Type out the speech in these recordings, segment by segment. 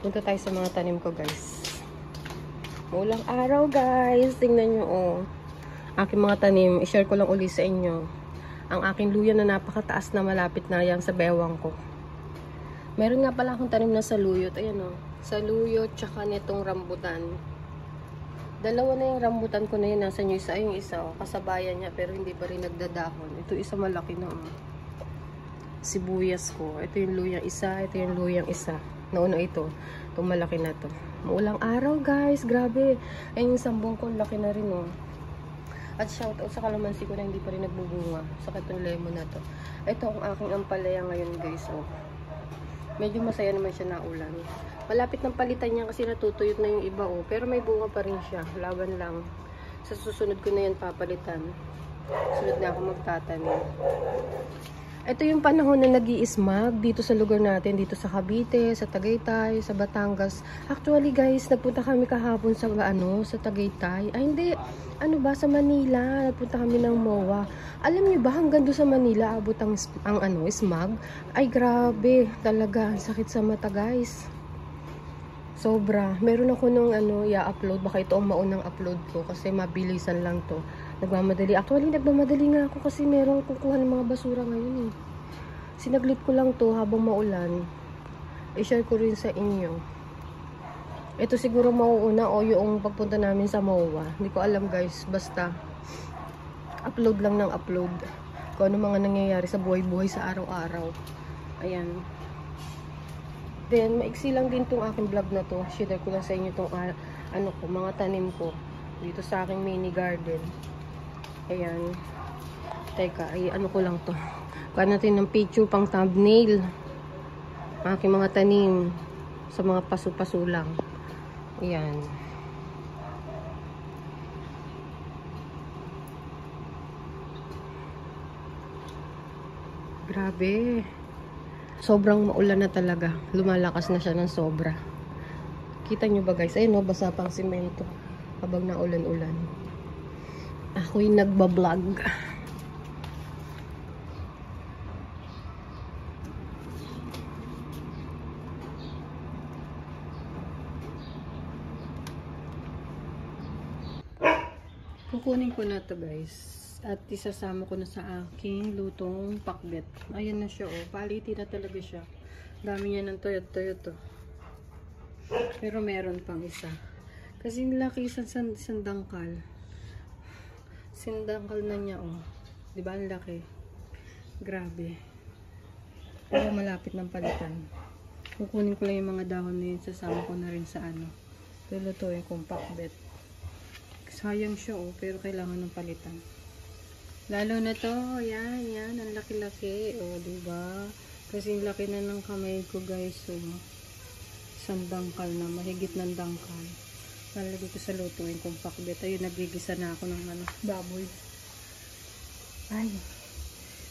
Punta tayo sa mga tanim ko, guys. Ulang araw, guys. Tingnan nyo, oh. Aking mga tanim. I-share ko lang uli sa inyo. Ang aking luya na napakataas na malapit na yang sa bewang ko. Meron nga pala akong tanim na saluyot. Ayan, oh. Saluyot, tsaka nitong rambutan. Dalawa na yung rambutan ko na yun. Nasa nyo isa. Yung isa, oh. Kasabayan niya, pero hindi pa rin nagdadahon. Ito isa malaki na, oh. Sibuyas ko. Ito yung luyang isa. Ito yung luyang isa. Nauna ito. Itong malaki na to. Maulang araw, guys. Grabe. Ayun yung sambong ko. Laki na rin, oh. At shoutout sa kalamansi ko na hindi pa rin nagbubunga. Saka itong lemon na to. Ito ang aking ampalaya ngayon, guys, oh. Medyo masaya naman siya na ulan. Malapit ng palitan niya kasi natutuyot na yung iba, oh. Pero may bunga pa rin siya. Laban lang. Sa susunod ko na yan papalitan. Sunod na ako magtatanim. Ito yung panahon na nag-i-smog dito sa lugar natin, dito sa Cavite, sa Tagaytay, sa Batangas. Actually, guys, nagpunta kami kahapon sa sa Tagaytay. Ay, hindi. Ano ba, sa Manila. Nagpunta kami ng MOA. Alam niyo ba, hanggang doon sa Manila, abot ang smog? Ay, grabe. Talaga, ang sakit sa mata, guys. Sobra. Meron ako nung i-upload. Baka ito ang maunang upload ko kasi mabilisan lang to. Nagmamadali. Actually, nagmamadali nga ako kasi merong kukuha ng mga basura ngayon, eh. Sinaglit ko lang to habang maulan. I-share ko rin sa inyo. Ito siguro mauuna o yung pagpunta namin sa MOA. Hindi ko alam, guys. Basta upload lang ng upload. Kung ano mga nangyayari sa buhay-buhay sa araw-araw. Ayan. Then, maiksi lang din tong aking vlog na to. Share ko lang sa inyo tong mga tanim ko. Dito sa aking mini garden. Ayan. Teka, ko lang to. Kuha natin ng picture pang thumbnail. Aking mga tanim. Sa mga paso-paso lang. Ayan. Grabe. Sobrang maulan na talaga. Lumalakas na siya ng sobra. Kita nyo ba, guys? Ayun, no, basa pang simento. Habang naulan-ulan. Ako'y nagbablog. Kukunin ko na to, guys. At isasama ko na sa aking lutong pakbet. Ayan na siya, oh. Paliti na talaga siya. Dami niya ng toyot-toyot, oh. Pero meron pang isa. Kasi laki sa sandangkal. Sindangkal na niya, oh. Diba ang laki? Grabe. Pero malapit ng palitan. Kukunin ko lang yung mga dahon na yun. Sasama ko na rin sa lulutuin kong pakbet. Sayang siya, oh. Pero kailangan ng palitan. Lalo na to, yan, ang laki-laki, o, diba? Kasi laki na ng kamay ko, guys, so, isang dangkal na, mahigit ng dangkal. Lalagay ko sa lutuin kong pakbet. Ayun, nagigisa na ako ng baboy. Ay,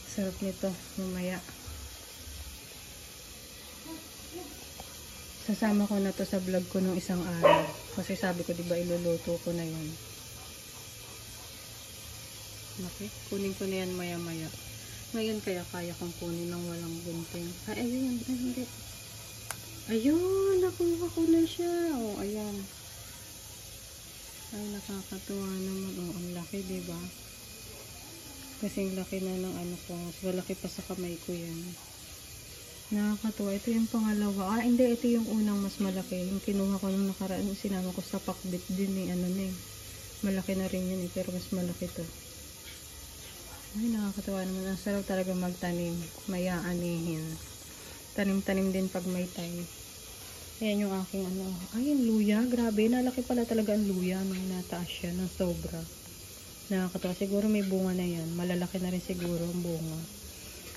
sarap nito, mamaya. Sasama ko na to sa vlog ko nung isang araw. Kasi sabi ko, diba, iluluto ko na yan. Okay, kunin ko na yan maya-maya. Ngayon kaya kong kunin ng walang gunting. Ay, ayun, hindi. Ayun, nakuha ko na siya. Oh, ayan. Ay, nakakatuwa naman. Oh, ang laki, diba? Kasi ang laki na ng ko. Mas malaki pa sa kamay ko yan. Nakakatuwa. Ito yung pangalawa. Hindi, ito yung unang mas malaki. Yung kinuha ko nung nakaraan, sinama ko sa pakbit din, eh. Malaki na rin yun, eh. Pero mas malaki to. Ay, nakakatawa naman. Ang sarap talaga magtanim. Mayaanihin. Tanim-tanim din pag may time. Ayan yung aking Ay, yung luya. Grabe. Nalaki pala talaga ang luya nung nataas siya ng sobra. Nakakatawa. Siguro may bunga na yan. Malalaki na rin siguro ang bunga.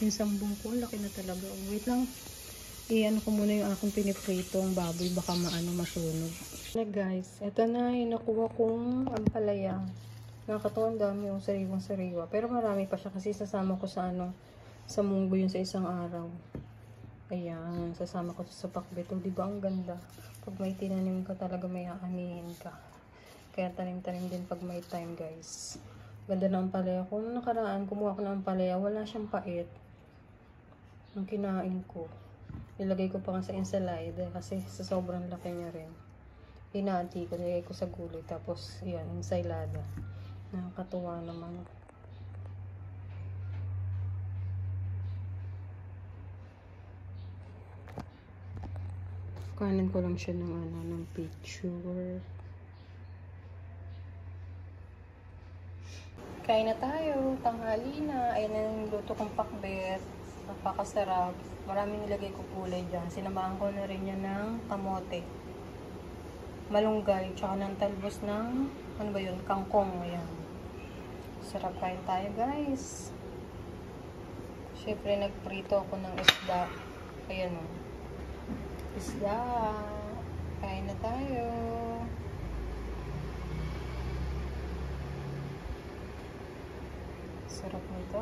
Yung sambong ko, laki na talaga. Wait lang. Ko muna yung aking pinipritong baboy. Baka masunog. Na guys. Ito na yung nakuha kong ampalaya. Nakakatuwa, ang dami yung sariwang-sariwa. Pero marami pa siya kasi sasama ko sa sa munggo yun sa isang araw. Ayan, sasama ko sa pakbet. O, diba ang ganda? Pag may tinanim ka talaga, may aanihin ka. Kaya tanim-tanim din pag may time, guys. Ganda ng ampalaya. Kung nakaraan, kumuha ko ng ampalaya, wala siyang pait. Ang kinain ko. Nilagay ko pa nga sa ensalada kasi sa sobrang laki niya rin. Hinati ko, nilagay ko sa gulay. Tapos, yan, ensalada. Nakakatuwa naman. Kanin ko lang siya ng picture. Kain na tayo. Tanghali na. Ayan na yung luto kong pakbet. Napakasarap. Maraming nilagay ko kulay dyan. Sinamahan ko na rin yan ng kamote. Malunggay. Tsaka ng talbos ng, ano ba yun? Kangkong. Ayan. Sarap, kain tayo guys. Siyempre nagprito ako ng isda. Ayan o. Isda. Kain na tayo. Sarap nito.